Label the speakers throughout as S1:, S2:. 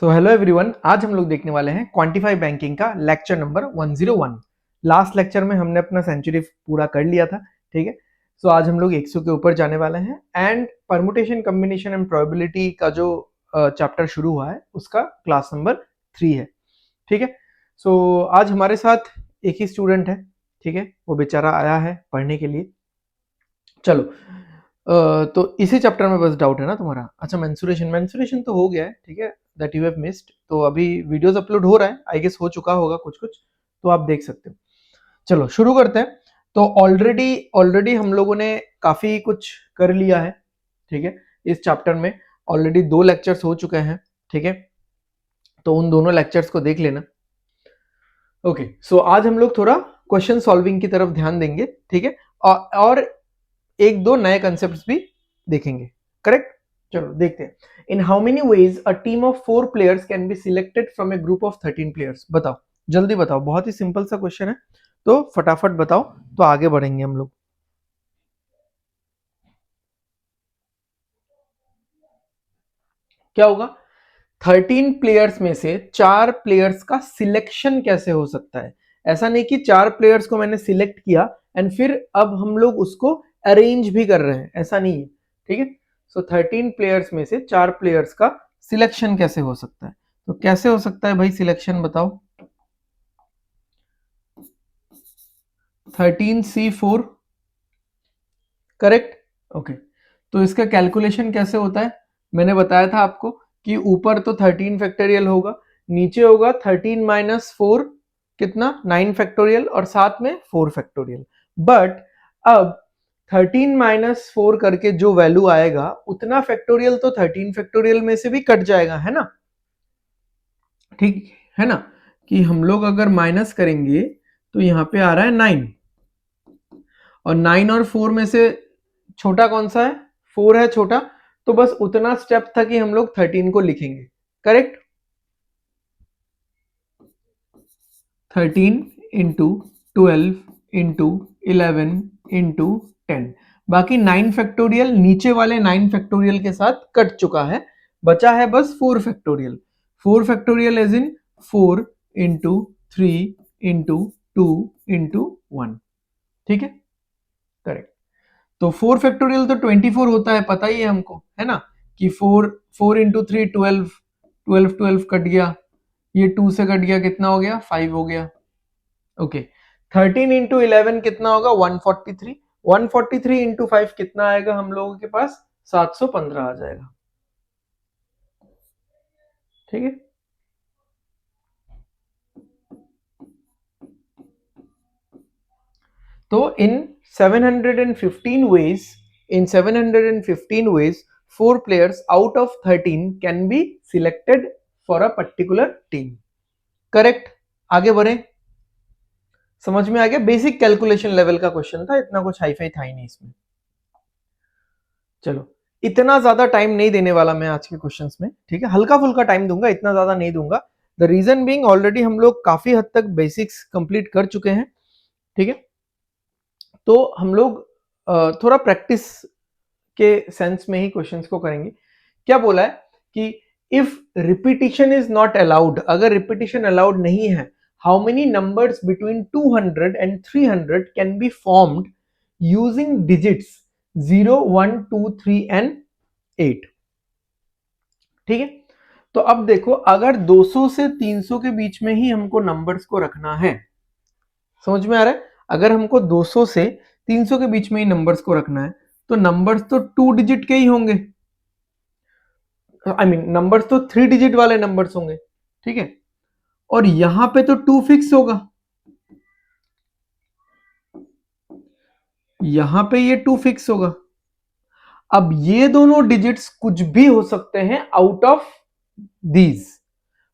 S1: So hello everyone, आज हम लोग देखने वाले हैं क्वांटिफाई बैंकिंग का लेक्चर नंबर 101। लास्ट लेक्चर में हमने अपना सेंचुरी पूरा कर लिया था, ठीक है। सो आज हम लोग 100 के ऊपर जाने वाले हैं and permutation combination and probability का जो चैप्टर शुरू हुआ है उसका क्लास नंबर 3 है, ठीक है। सो आज हमारे साथ एक ही स्टूडेंट है, ठीक है, वो बेचारा आया है पढ़ने के लिए। चलो तो इसी चैप्टर में बस डाउट है ना तुम्हारा? अच्छा, मेंसुरेशन तो हो गया है, ठीक है, दैट यू हैव मिस्ड। तो अभी वीडियोस अपलोड हो रहा है, आई गेस हो चुका होगा कुछ कुछ, तो आप देख सकते हो। चलो शुरू करते हैं। तो ऑलरेडी हम लोगों ने काफी कुछ कर लिया है, ठीक है। इस चैप्टर में ऑलरेडी 2 लेक्चर्स हो चुके हैं, ठीक है। तो उन दोनों लेक्चर्स को देख लेना। ओके, सो आज हम लोग थोड़ा क्वेश्चन सॉल्विंग की तरफ ध्यान देंगे, ठीक है, और एक दो नए कंसेप्ट्स भी देखेंगे, करेक्ट। चलो देखते हैं। इन how many veg a team of 4 players can be selected from a group of 13 players? बताओ, जल्दी बताओ, बहुत ही सिंपल सा क्वेश्चन है, तो फटाफट बताओ तो आगे बढ़ेंगे हम लोग। क्या होगा? 13 प्लेयर्स में से 4 प्लेयर्स का सिलेक्शन कैसे हो सकता है? ऐसा नहीं कि 4 प्लेयर्स को मैंने सिलेक्ट किया एंड फिर अब हम लोग उसको अरेंज भी कर रहे हैं, ऐसा नहीं है, ठीक है। सो 13 प्लेयर्स में से 4 प्लेयर्स का सिलेक्शन कैसे हो सकता है? तो कैसे हो सकता है भाई सिलेक्शन, बताओ। 13C4, correct. ओके, तो इसका कैलकुलेशन कैसे होता है? मैंने बताया था आपको कि ऊपर तो 13 फैक्टोरियल होगा, नीचे होगा 13 माइनस 4, कितना 9 फैक्टोरियल, और साथ में 4 फैक्टोरियल। बट अब 13 माइनस 4 करके जो वैल्यू आएगा उतना फैक्टोरियल तो 13 फैक्टोरियल में से भी कट जाएगा, है ना, ठीक है ना। कि हम लोग अगर माइनस करेंगे तो यहां पे आ रहा है 9, और 9 और 4 में से छोटा कौन सा है? 4 है छोटा, तो बस उतना स्टेप था कि हम लोग 13 को लिखेंगे, करेक्ट। 13 इंटू 12 इंटू 11 इंटू 10, बाकी 9 फैक्टोरियल नीचे वाले 9 फैक्टोरियल के साथ कट चुका है, बचा है बस 4 factorial. 4 factorial as in 4 into 3 into 2 into 1, ठीक है, करेक्ट। तो 4 फैक्टोरियल तो 24 होता है, पता ही है हमको, है ना, कि 4 इंटू 3 12, 12 कट गया, ये 2 से कट गया, कितना हो गया? 5 हो गया। ओके, 13 इंटू 11 कितना होगा? 143। 143 इंटू 5 कितना आएगा हम लोगों के पास? 715 आ जाएगा, ठीक है। तो इन 715 ways, in 715 ways 4 players out of 13 can be selected for a particular team, correct. आगे बढ़े, समझ में आ गया? बेसिक कैलकुलेशन लेवल का क्वेश्चन था, इतना कुछ हाईफाई था ही नहीं इसमें। चलो, इतना ज्यादा टाइम नहीं देने वाला मैं आज के क्वेश्चंस में, ठीक है, हल्का फुल्का टाइम दूंगा, इतना ज्यादा नहीं दूंगा। द रीजन बीइंग ऑलरेडी हम लोग काफी हद तक बेसिक्स कंप्लीट कर चुके हैं, ठीक है। तो हम लोग थोड़ा प्रैक्टिस के सेंस में ही क्वेश्चंस को करेंगे। क्या बोला है कि if repetition is not allowed, अगर रिपीटिशन अलाउड नहीं है, how many numbers between 200 and 300 can be formed using digits 0 1 2 3 and 8, ठीक है। तो अब देखो, अगर 200 से 300 के बीच में ही हमको नंबर्स को रखना है, समझ में आ रहा है? अगर हमको 200 से 300 के बीच में ही नंबर्स को रखना है तो नंबर्स तो 2 डिजिट के ही होंगे, आई मीन नंबर्स तो 3 डिजिट वाले नंबर्स होंगे, ठीक है। और यहां पे तो 2 फिक्स होगा, यहां पे ये 2 फिक्स होगा। अब ये दोनों डिजिट्स कुछ भी हो सकते हैं out of these,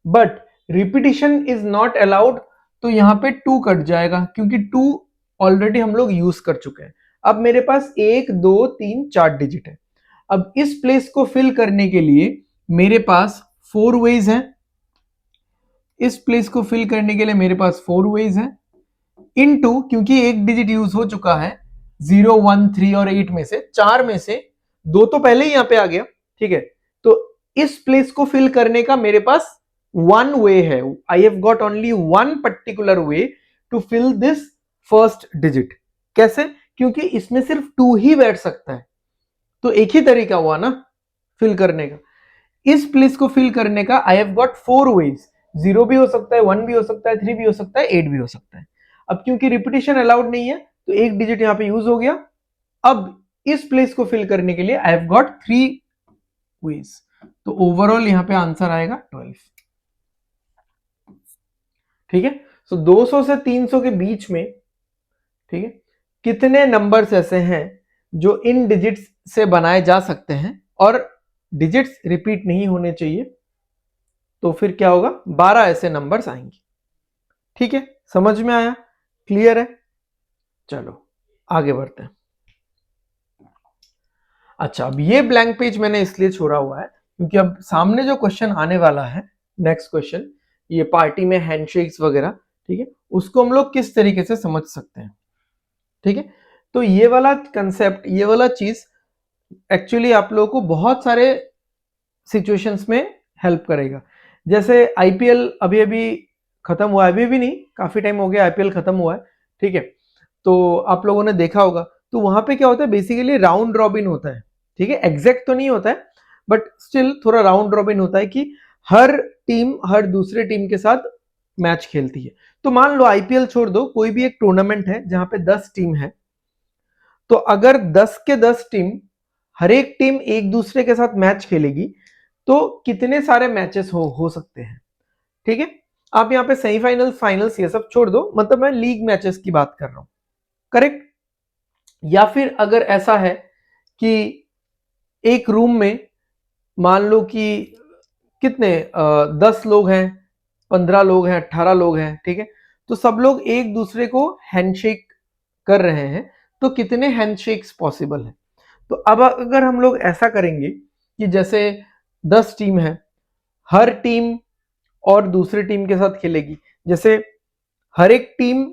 S1: but repetition is not allowed, तो यहां पे 2 कट जाएगा क्योंकि 2 ऑलरेडी हम लोग यूज कर चुके हैं। अब मेरे पास 1 2 3 4 डिजिट है। अब इस प्लेस को फिल करने के लिए मेरे पास 4 वेज हैं, इस प्लेस को फिल करने के लिए मेरे पास 4 वेज हैं, इनटू, क्योंकि एक डिजिट यूज हो चुका है, 0 1 3 और 8 में से 4 में से 2 तो पहले ही यहां पे आ गया, ठीक है। तो इस प्लेस को फिल करने का मेरे पास वन वे है, I have got only one particular way to fill this first digit. कैसे? क्योंकि इसमें सिर्फ 2 ही बैठ सकता है, तो एक ही तरीका हुआ ना फिल करने का। इस प्लेस को फिल करने का आई हैव गॉट 4 वेज, 0 भी हो सकता है, 1 भी हो सकता है, 3 भी हो सकता है, 8 भी हो सकता है। अब क्योंकि रिपीटिशन अलाउड नहीं है तो एक डिजिट यहां पे यूज हो गया। अब इस प्लेस को फिल करने के लिए आई हैव गॉट 3 वेज, तो ओवरऑल यहां पे आंसर आएगा 12। ठीक है, सो 200 से 300 के बीच में, ठीक है, कितने नंबर्स ऐसे हैं जो इन डिजिट्स से बनाए जा सकते हैं और डिजिट्स रिपीट नहीं होने चाहिए, तो फिर क्या होगा, 12 ऐसे नंबर्स आएंगे। ठीक है, समझ में आया? क्लियर है? चलो आगे बढ़ते हैं। अच्छा, अब ये ब्लैंक पेज मैंने इसलिए छोड़ा हुआ है क्योंकि अब सामने जो क्वेश्चन आने वाला है, नेक्स्ट क्वेश्चन, ये पार्टी में हैंडशेक्स वगैरह, ठीक है, उसको हम लोग किस तरीके से समझ सकते हैं। ठीक है, तो ये वाला कंसेप्ट, ये वाला चीज एक्चुअली आप लोगों को बहुत सारे सिचुएशंस में हेल्प करेगा। जैसे आईपीएल अभी अभी खत्म हुआ है, अभी भी नहीं, काफी टाइम हो गया आईपीएल खत्म हुआ है, ठीक है, तो आप लोगों ने देखा होगा, तो वहां पे क्या होता है, बेसिकली राउंड रॉबिन होता है। ठीक है, एग्जैक्ट तो नहीं होता है बट स्टिल थोड़ा राउंड रॉबिन होता है कि हर टीम हर दूसरे टीम के साथ मैच खेलती है। तो मान लो आईपीएल छोड़ दो, कोई भी एक टूर्नामेंट है जहां पे 10 टीम है, तो अगर 10 के 10 टीम, हर एक टीम एक दूसरे के साथ मैच खेलेगी, तो कितने सारे मैचेस हो सकते हैं। ठीक है, आप यहाँ पे सेमीफाइनल फाइनल्स ये सब छोड़ दो, मतलब मैं लीग मैचेस की बात कर रहा हूं, करेक्ट। या फिर अगर ऐसा है कि एक रूम में मान लो कि कितने 10 लोग हैं, 15 लोग हैं, 18 लोग हैं, ठीक है, तो सब लोग एक दूसरे को हैंडशेक कर रहे हैं, तो कितने हैंडशेक्स पॉसिबल है। तो अब अगर हम लोग ऐसा करेंगे कि जैसे 10 टीम है, हर टीम और दूसरी टीम के साथ खेलेगी, जैसे हर एक टीम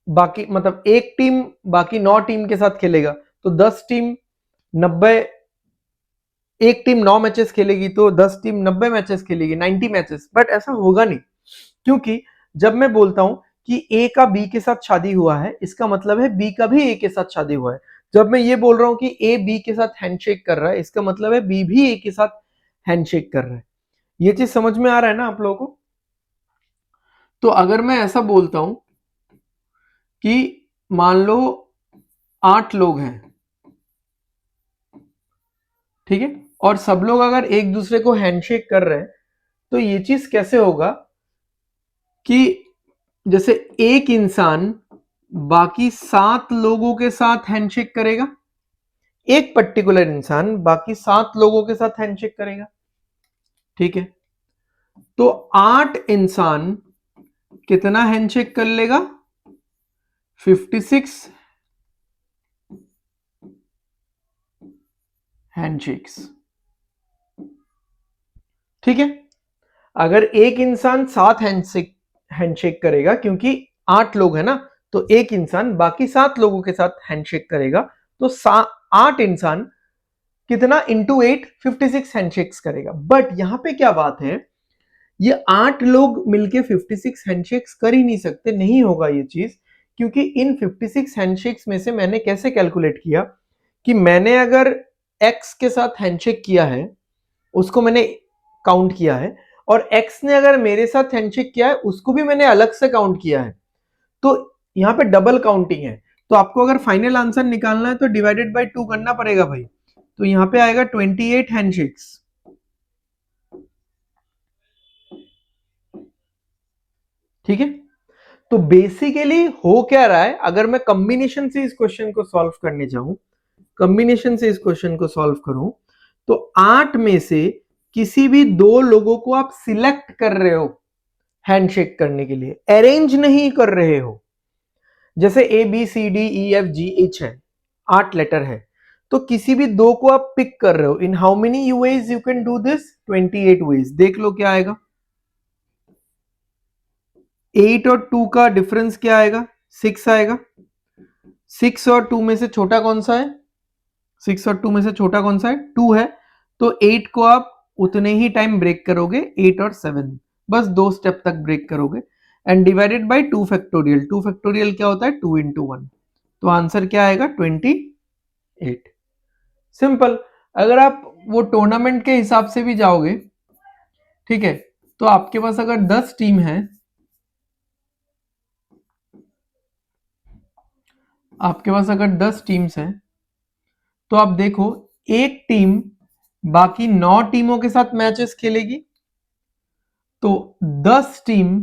S1: बाकी, मतलब एक टीम बाकी 9 टीम के साथ खेलेगा, तो 10 टीम 90, एक टीम 9 मैचेस खेलेगी तो 10 टीम 90 मैचेस खेलेगी, 90 मैचेस। बट ऐसा होगा नहीं, क्योंकि जब मैं बोलता हूं कि ए का बी के साथ शादी हुआ है, इसका मतलब है बी का भी ए के साथ शादी हुआ है। जब मैं ये बोल रहा हूं कि ए बी के साथ हैंडशेक कर रहा है, इसका मतलब है बी भी ए के साथ हैंडशेक कर रहा है। ये चीज समझ में आ रहा है ना आप लोगों को? तो अगर मैं ऐसा बोलता हूं कि मान लो 8 लोग हैं, ठीक है, और सब लोग अगर एक दूसरे को हैंडशेक कर रहे हैं, तो ये चीज कैसे होगा कि जैसे एक इंसान बाकी 7 लोगों के साथ हैंडशेक करेगा, एक पर्टिकुलर इंसान बाकी 7 लोगों के साथ हैंडशेक करेगा, ठीक है, तो 8 इंसान कितना हैंडशेक कर लेगा, 56 हैंडशेक्स। ठीक है, अगर एक इंसान 7 हैंडशेक करेगा, क्योंकि 8 लोग है ना, तो एक इंसान बाकी 7 लोगों के साथ हैंडशेक करेगा, तो 8 इंसान कितना इंटू 8, 56 हैंडशेक्स करेगा। बट यहां पे क्या बात है, ये 8 लोग मिलके 56 हैंडशेक्स कर ही नहीं सकते, नहीं होगा ये चीज, क्योंकि इन 56 हैंडशेक्स में से मैंने कैसे कैलकुलेट किया कि मैंने अगर एक्स के साथ हैंडशेक किया है, उसको मैंने काउंट किया है, और एक्स ने अगर मेरे साथ हैंडशेक किया है, उसको भी मैंने अलग से काउंट किया है, तो यहाँ पे डबल काउंटिंग है। तो आपको अगर फाइनल आंसर निकालना है तो डिवाइडेड बाय 2 करना पड़ेगा भाई, तो यहाँ पे आएगा 28 हैंडशेक्स। ठीक है, तो बेसिकली हो क्या रहा है, अगर मैं कॉम्बिनेशन से इस क्वेश्चन को सॉल्व करने जाऊं, कॉम्बिनेशन से इस क्वेश्चन को सॉल्व करूं, तो 8 में से किसी भी 2 लोगों को आप सिलेक्ट कर रहे हो हैंडशेक करने के लिए, अरेंज नहीं कर रहे हो। जैसे A B C D E F G H है, 8 लेटर है, तो किसी भी 2 को आप पिक कर रहे हो। In how many ways you can do this, 28 ways. देख लो क्या आएगा, 8 और 2 का डिफरेंस क्या आएगा, 6 आएगा। 6 और 2 में से छोटा कौन सा है, 6 और 2 में से छोटा कौन सा है, 2 है, तो 8 को आप उतने ही टाइम ब्रेक करोगे 8 और 7, बस 2 स्टेप तक ब्रेक करोगे and divided by 2 factorial. 2 factorial क्या होता है 2 इंटू 1, तो आंसर क्या आएगा 28। सिंपल। अगर आप वो टूर्नामेंट के हिसाब से भी जाओगे, ठीक है, तो आपके पास अगर 10 टीम है, आपके पास अगर 10 टीम्स हैं, तो आप देखो एक टीम बाकी 9 टीमों के साथ मैचेस खेलेगी, तो 10 टीम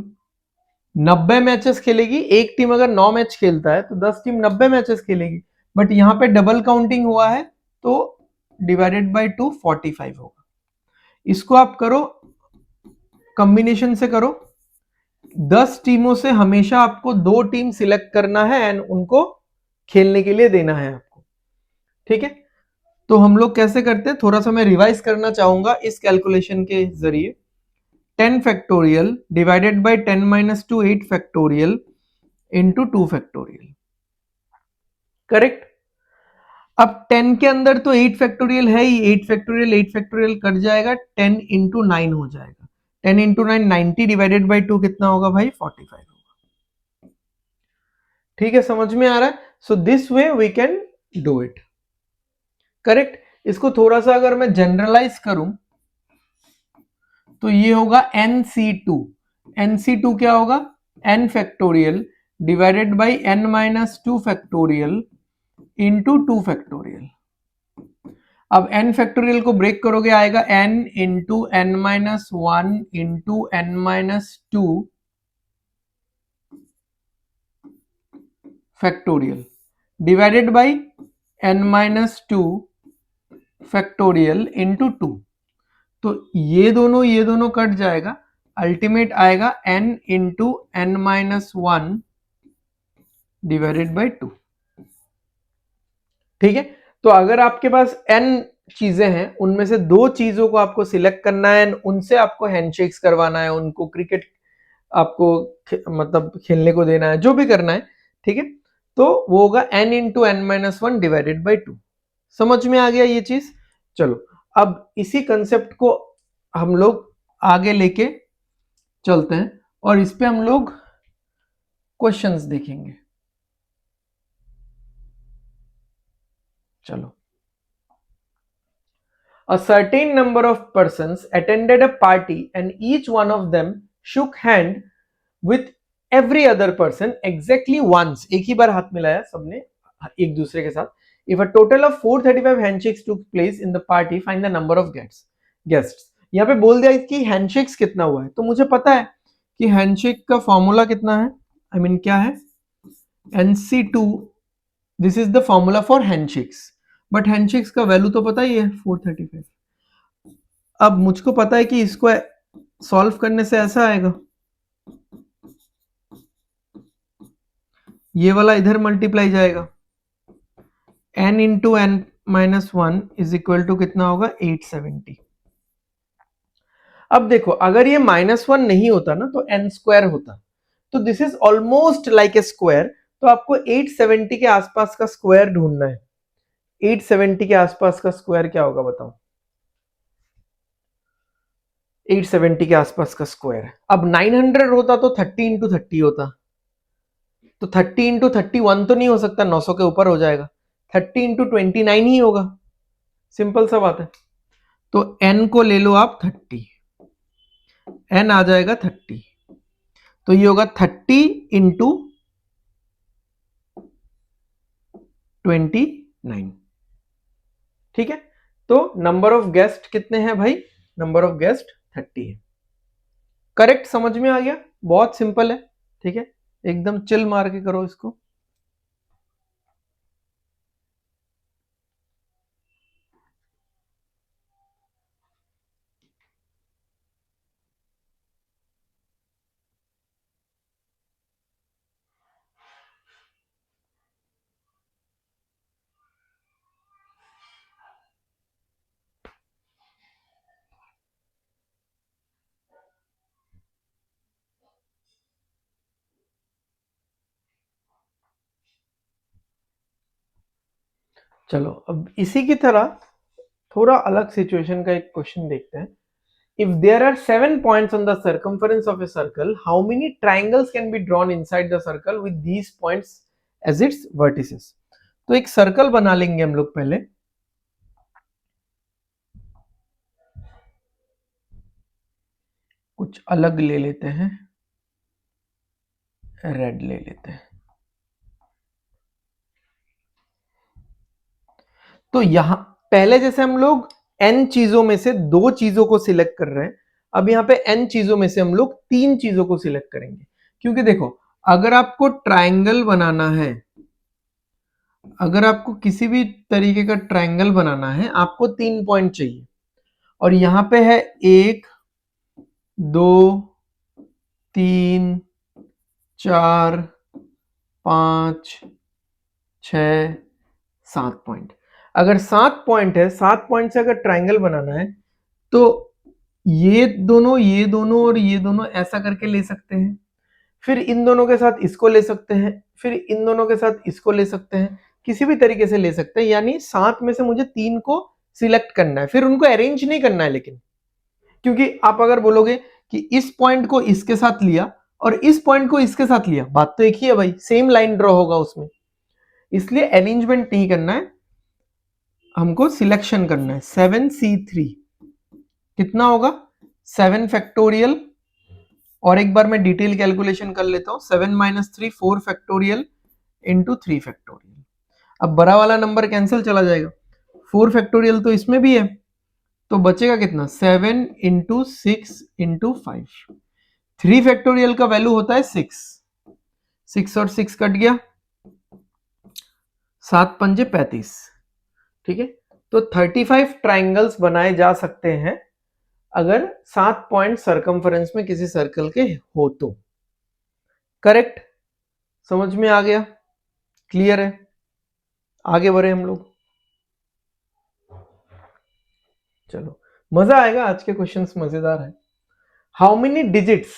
S1: 90 मैचेस खेलेगी। एक टीम अगर 9 मैच खेलता है तो 10 टीम 90 मैचेस खेलेगी, बट यहां पे डबल काउंटिंग हुआ है तो डिवाइडेड बाय 2 45 होगा। इसको आप करो कॉम्बिनेशन से करो। 10 टीमों से हमेशा आपको 2 टीम सिलेक्ट करना है एंड उनको खेलने के लिए देना है आपको, ठीक है। तो हम लोग कैसे करते हैं, थोड़ा सा मैं रिवाइज करना चाहूंगा इस कैलकुलेशन के जरिए। 10 factorial divided by 10 minus 2 8 factorial into 2 factorial, correct. अब 10 के अंदर तो 8 फैक्टोरियल है ही, 8 फैक्टोरियल कट जाएगा, 10 इंटू 9 हो जाएगा। 10 इंटू 9 90 डिवाइडेड बाई 2 कितना होगा भाई 45 होगा। ठीक है, समझ में आ रहा है। So this way we can do it, correct. इसको थोड़ा सा अगर मैं जनरलाइज करूं तो ये होगा NC2। NC2 क्या होगा n factorial divided by n minus 2 factorial into 2 factorial. अब n फैक्टोरियल को ब्रेक करोगे आएगा n into n minus 1 into n minus 2 factorial divided by n minus 2 factorial into 2। तो ये दोनों कट जाएगा, अल्टीमेट आएगा n into n minus 1 divided by 2। ठीक है, तो अगर आपके पास n चीजें हैं, उनमें से 2 चीजों को आपको सिलेक्ट करना है, उनसे आपको हैंडशेक्स करवाना है, उनको क्रिकेट आपको मतलब खेलने को देना है, जो भी करना है, ठीक है, तो वो होगा n into n minus 1 divided by 2। समझ में आ गया ये चीज। चलो अब इसी कंसेप्ट को हम लोग आगे लेके चलते हैं और इस पे हम लोग क्वेश्चंस देखेंगे। चलो, a certain number of persons attended a party and each one of them shook hand with every other person exactly once। एक ही बार हाथ मिलाया सबने एक दूसरे के साथ। if a total of 435 handshakes took place in the party, find the number of guests। यहाँ पे बोल दिया कि हैंडशेक्स कितना हुआ है, तो मुझे पता है कि हैंडशेक का फॉर्मूला कितना है, आई मीन क्या है NC2। This is the formula for handshakes, but handshakes का वैल्यू तो पता ही है 435। अब मुझको पता है कि इसको सॉल्व करने से ऐसा आएगा, ये वाला इधर मल्टीप्लाई जाएगा, n into n minus 1 is equal to कितना होगा 870। अब देखो अगर ये -1 नहीं होता ना तो n स्क्वायर होता, तो this is almost like a square. तो आपको 870 के आसपास का स्क्वायर ढूंढना है। 870 के आसपास का स्क्वायर क्या होगा बताओ। 870 के आसपास का स्क्वायर, अब 900 होता तो 30 इंटू 30 होता, तो 30 इंटू 31 तो नहीं हो सकता, 900 के ऊपर हो जाएगा, 30 इंटू 29 ही होगा। सिंपल सा बात है। तो n को ले लो आप 30, n आ जाएगा 30, तो ये होगा 30 इंटू 29। ठीक है, तो नंबर ऑफ गेस्ट कितने हैं भाई, नंबर ऑफ गेस्ट 30 है। करेक्ट, समझ में आ गया, बहुत सिंपल है। ठीक है, एकदम चिल मार के करो इसको। चलो अब इसी की तरह थोड़ा अलग सिचुएशन का एक क्वेश्चन देखते हैं। if there are 7 points on the circumference of a circle, how many triangles can be drawn inside the circle with these points as its vertices? तो एक सर्कल बना लेंगे हम लोग पहले, कुछ अलग ले लेते हैं, रेड ले लेते हैं। तो यहां पहले जैसे हम लोग n चीजों में से 2 चीजों को सिलेक्ट कर रहे हैं, अब यहां पे n चीजों में से हम लोग 3 चीजों को सिलेक्ट करेंगे। क्योंकि देखो, अगर आपको ट्रायंगल बनाना है, अगर आपको किसी भी तरीके का ट्रायंगल बनाना है, आपको 3 पॉइंट चाहिए, और यहां पे है 1 2 3 4 5 6 7 पॉइंट। अगर 7 पॉइंट है, 7 पॉइंट से अगर ट्रायंगल बनाना है, तो ये दोनों और ये दोनों ऐसा करके ले सकते हैं, फिर इन दोनों के साथ इसको ले सकते हैं, फिर इन दोनों के साथ इसको ले सकते हैं, किसी भी तरीके से ले सकते हैं। यानी 7 में से मुझे 3 को सिलेक्ट करना है, फिर उनको अरेंज नहीं करना है। लेकिन क्योंकि आप अगर बोलोगे कि इस पॉइंट को इसके साथ लिया और इस पॉइंट को इसके साथ लिया, बात तो एक ही है भाई, सेम लाइन ड्रॉ होगा उसमें, इसलिए अरेंजमेंट नहीं करना है, हमको सिलेक्शन करना है। 7c3 कितना होगा? 7 फैक्टोरियल, और एक बार मैं डिटेल कैलकुलेशन कर लेता हूं, 7 माइनस 3 4 फैक्टोरियल इंटू 3 फैक्टोरियल। अब बड़ा वाला नंबर कैंसिल चला जाएगा, 4 फैक्टोरियल तो इसमें भी है, तो बचेगा कितना? 7 इंटू 6 इंटू 5। 3 फैक्टोरियल का वैल्यू होता है 6, 6 और 6 कट गया, 7 पंजे 35। ठीक है, तो 35 ट्राइंगल्स बनाए जा सकते हैं अगर 7 पॉइंट सरकमफरेंस में किसी सर्कल के हो तो। करेक्ट? समझ में आ गया? क्लियर है? आगे बढ़े हम लोग। चलो, मजा आएगा, आज के क्वेश्चंस मजेदार है। How many digits,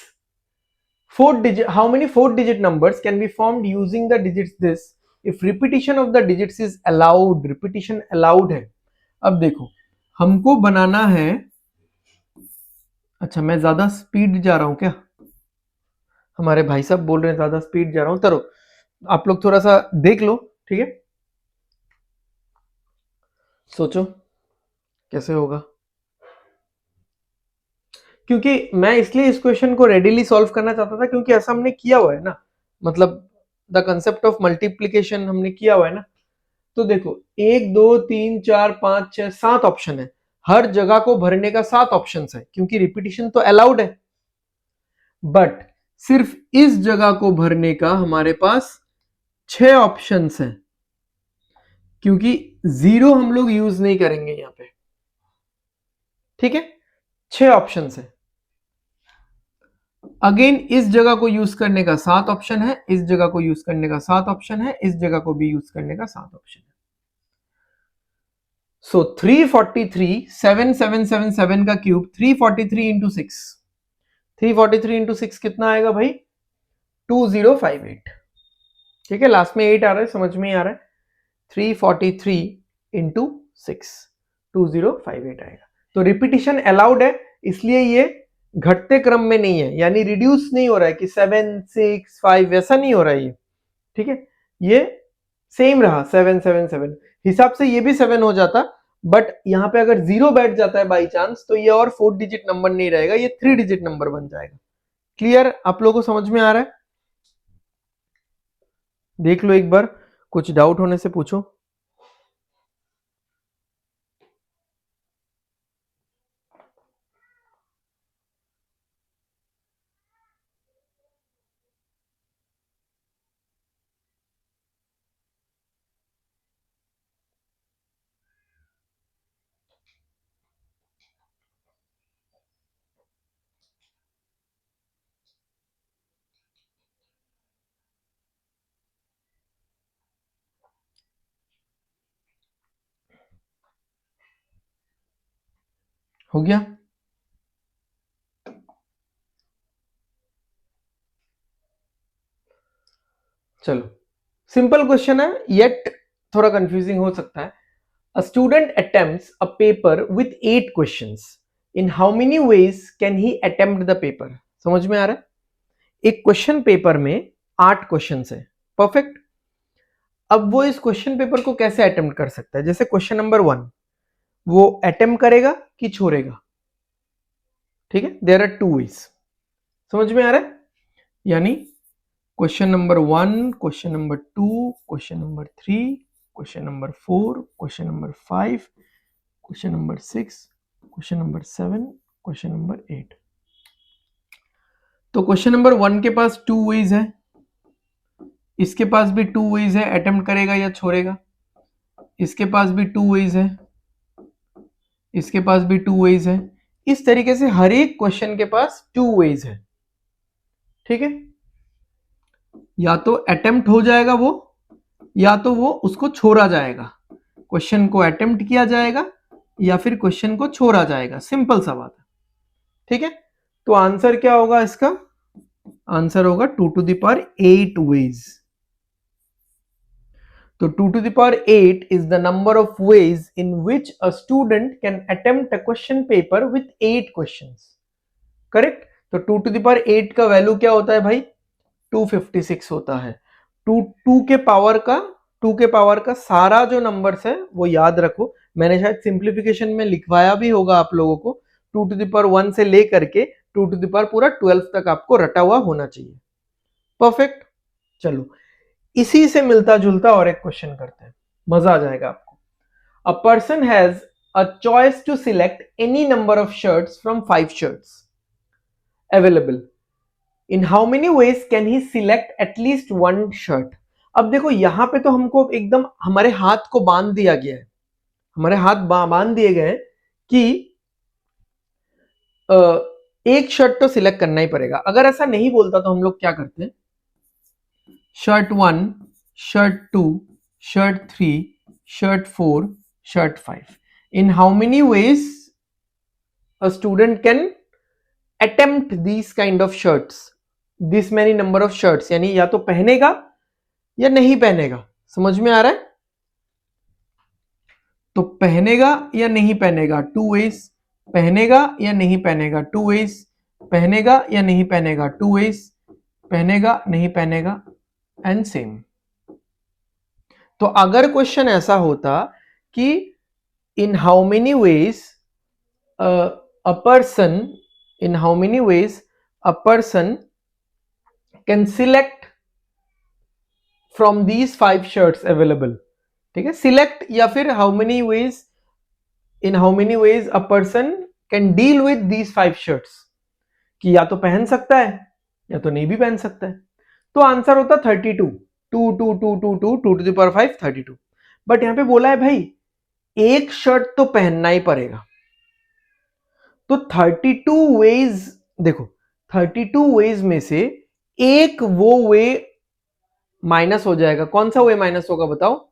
S1: how many 4-digit numbers can be formed using the digits this if repetition of the digits is allowed? repetition allowed है। अब देखो, हमको बनाना है, अच्छा मैं ज्यादा स्पीड जा रहा हूं क्या? हमारे भाई साहब बोल रहे हैं ज्यादा स्पीड जा रहा हूं, तरो आप लोग थोड़ा सा देख लो, ठीक है, सोचो कैसे होगा। क्योंकि मैं इसलिए इस क्वेश्चन को रेडिली सॉल्व करना चाहता था, क्योंकि ऐसा हमने किया हुआ है ना, मतलब द कंसेप्ट ऑफ मल्टीप्लीकेशन हमने किया हुआ है ना। तो देखो, 1 2 3 4 5 6 7 ऑप्शन है, हर जगह को भरने का 7 ऑप्शन है, क्योंकि रिपीटिशन तो अलाउड है, बट सिर्फ इस जगह को भरने का हमारे पास 6 ऑप्शन है, क्योंकि 0 हम लोग यूज नहीं करेंगे यहां पे। ठीक है, 6 ऑप्शन है। अगेन इस जगह को यूज करने का 7 ऑप्शन है, इस जगह को यूज करने का 7 ऑप्शन है, इस जगह को भी यूज करने का 7 ऑप्शन है। सो 343 7777 का क्यूब 343 इंटू 6, 343 इंटू 6 कितना आएगा भाई? 2058। ठीक है, लास्ट में 8 आ रहा है, समझ में आ रहा है। 343 इंटू 6 2058 आएगा। तो रिपीटिशन अलाउड है, इसलिए ये घटते क्रम में नहीं है, यानी रिड्यूस नहीं हो रहा है कि 7 6 5, ऐसा नहीं हो रहा है ये। ठीक है, ये सेम रहा 7 7 7, हिसाब से ये भी 7 हो जाता, बट यहां पे अगर 0 बैठ जाता है बाई चांस, तो ये और 4 डिजिट नंबर नहीं रहेगा, ये 3 डिजिट नंबर बन जाएगा। क्लियर? आप लोगों को समझ में आ रहा है? देख लो एक बार, कुछ डाउट होने से पूछो। हो गया? चलो, सिंपल क्वेश्चन है, येट थोड़ा कंफ्यूजिंग हो सकता है। A student attempts a paper with 8 questions. In how many ways can he attempt the paper. समझ में आ रहा है? एक क्वेश्चन पेपर में 8 क्वेश्चन है, परफेक्ट। अब वो इस क्वेश्चन पेपर को कैसे अटेम्प्ट कर सकता है? जैसे क्वेश्चन नंबर 1 वो अटेम्प्ट करेगा कि छोड़ेगा, ठीक है। There are 2 ways. समझ में आ रहा है? यानी question number 1, question number 2, question number 3, question number 4, question number 5, question number 6, question number 7, question number 8। तो क्वेश्चन नंबर 1 के पास 2 वेज है, इसके पास भी 2 वेज है, अटेम्प्ट करेगा या छोड़ेगा। इसके पास भी 2 वेज है, इसके पास भी 2 वेज है। इस तरीके से हर एक क्वेश्चन के पास 2 वेज है, ठीक है। या तो अटेम्प्ट हो जाएगा वो, या तो वो उसको छोड़ा जाएगा। क्वेश्चन को अटेम्प्ट किया जाएगा या फिर क्वेश्चन को छोड़ा जाएगा, सिंपल सा बात है, ठीक है। तो आंसर क्या होगा इसका? आंसर होगा 2 to the power 8 ways। तो 2 to the power 8 is the number of ways in which a student can attempt a question paper with 8 questions। Correct. तो 2 to the power 8 का वैल्यू क्या होता है भाई? 256 होता है। 2 के पावर का सारा जो नंबर्स है वो याद रखो। मैंने शायद सिंप्लीफिकेशन में लिखवाया भी होगा आप लोगों को। 2 to the power 1 से लेकर के 2 to the power पूरा 12 तक आपको रटा हुआ होना चाहिए, परफेक्ट। चलो इसी से मिलता जुलता और एक क्वेश्चन करते हैं, मजा आ जाएगा आपको। A person has a choice to select any number of shirts from 5 shirts available. In how many ways can he select at least 1 shirt. अब देखो यहां पे तो हमको एकदम हमारे हाथ को बांध दिया गया है, हमारे हाथ बांध दिए गए कि एक शर्ट तो सिलेक्ट करना ही पड़ेगा। अगर ऐसा नहीं बोलता तो हम लोग क्या करते हैं? Shirt 1, shirt 2, shirt 3, shirt 4, shirt 5। In how many veg a student can attempt this kind of shirts, this many number of shirts, यानी या तो पहनेगा या नहीं पहनेगा। समझ में आ रहा है? तो पहनेगा या नहीं पहनेगा 2 वेज, पहनेगा या नहीं पहनेगा 2 वेज, पहनेगा या नहीं पहनेगा 2 वेज, पहनेगा नहीं पहनेगा एंड सेम। तो अगर क्वेश्चन ऐसा होता कि इन how many veg a person, in how many veg a person can select from these 5 shirts available, ठीक है। सिलेक्ट या फिर how many veg, in how many veg a person can deal with these 5 shirts, कि या तो पहन सकता है या तो नहीं भी पहन सकता है। तो आंसर होता 32। 2 2 2 2 2 2 टू द पावर 5 32। बट यहां पे बोला है भाई एक शर्ट तो पहनना ही पड़ेगा। तो 32 वेज, देखो 32 वेज में से एक वो वे माइनस हो जाएगा। कौन सा वे माइनस होगा बताओ?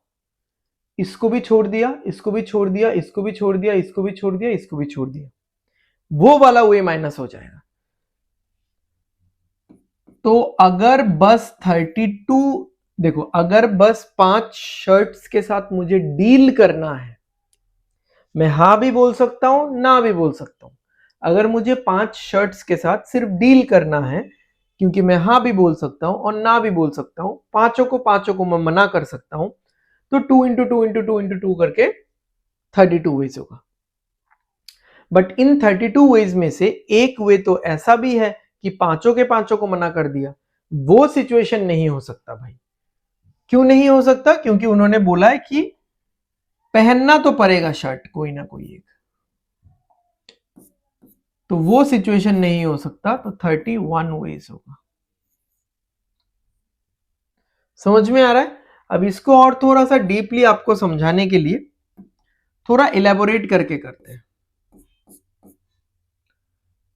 S1: इसको भी छोड़ दिया, इसको भी छोड़ दिया, इसको भी छोड़ दिया, इसको भी छोड़ दिया, इसको भी छोड़ दिया, वो वाला वे माइनस हो जाएगा। तो अगर बस 32, देखो अगर बस 5 शर्ट्स के साथ मुझे डील करना है, मैं हां भी बोल सकता हूं ना भी बोल सकता हूं। अगर मुझे 5 शर्ट्स के साथ सिर्फ डील करना है, क्योंकि मैं हां भी बोल सकता हूं और ना भी बोल सकता हूं, पांचों को मैं मना कर सकता हूं, तो 2 इंटू 2 इंटू 2 इंटू 2 करके 32 वेज होगा। बट इन 32 वेज में से एक वे तो ऐसा भी है कि पांचों के पांचों को मना कर दिया। वो सिचुएशन नहीं हो सकता भाई। क्यों नहीं हो सकता? क्योंकि उन्होंने बोला है कि पहनना तो पड़ेगा शर्ट कोई ना कोई एक, तो वो सिचुएशन नहीं हो सकता। तो 31 वेज होगा। समझ में आ रहा है? अब इसको और थोड़ा सा डीपली आपको समझाने के लिए थोड़ा इलेबोरेट करके करते हैं,